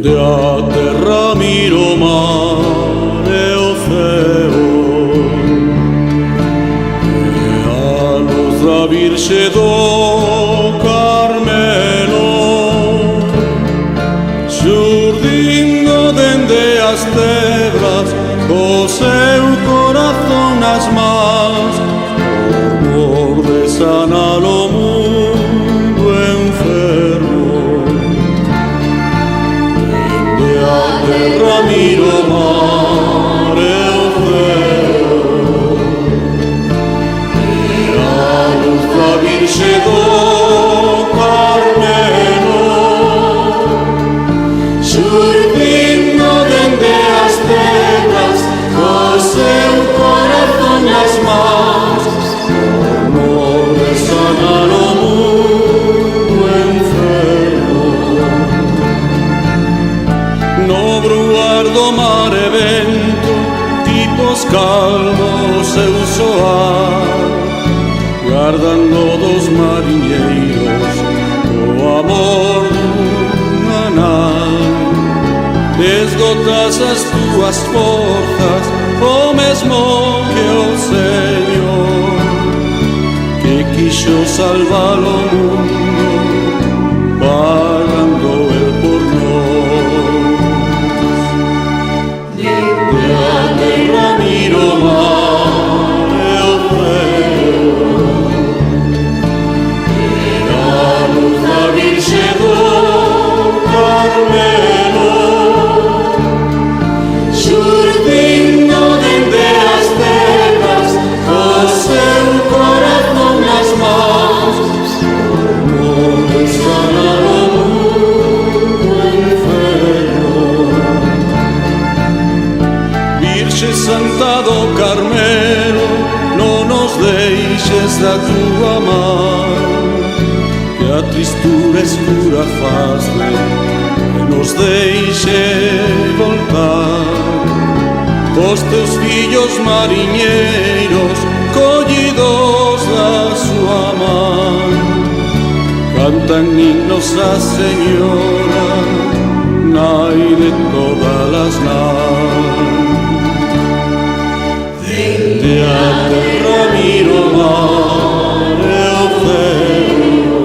Dende a terra miro mare o ceo, e a luz da Virxe do Carmelo, xurdindo dende as tebras, co seu corazón nas mans, por mor de sanar o mundo enfermo. Dende a terra miro o mar e o ceo, e a luz da Virxe do Carmelo, xurdindo dende as tebras, co seu corazón nas mans, por mor de sanar o mundo enfermo. No bruar do mar e vento, tipos calmos seu soar, guardando dos mariñeiros o amor dunha nai. Esgotas as túas forzas, o mesmo que o Señor, que quixo salvar o mundo, pagando el por nós. Dende a terra miro o mar e o ceo, e a luz da Virxe do Carmelo, xurdindo dende as tebras, co seu corazón nas mans, por mor de sanar o mundo enfermo. Virxe Santa do Carmelo, non nos deixes da túa man, que a tristura escura fazle, que nos deixe voltar. Os teus fillos mariñeiros, collidos da súa man, cantan himnos a Señora, nai de todas as nais. Dende a terra miro o mar e o ceo,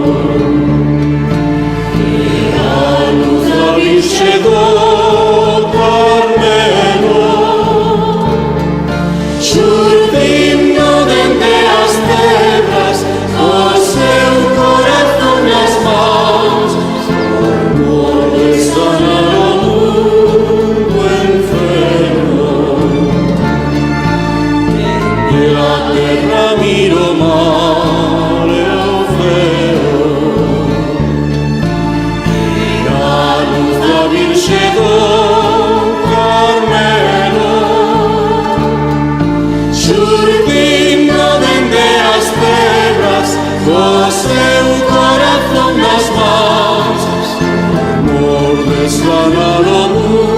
e a luz da Virxe do Carmelo, xurdindo dende as tebras, co seu corazón nas mans, por mor de sanar o mundo enfermo. Dende a terra miro o mar e o ceo, e a luz da Virxe do Carmelo, xurdindo dende as tebras, co seu corazón nas mans, por mor de sanar o mundo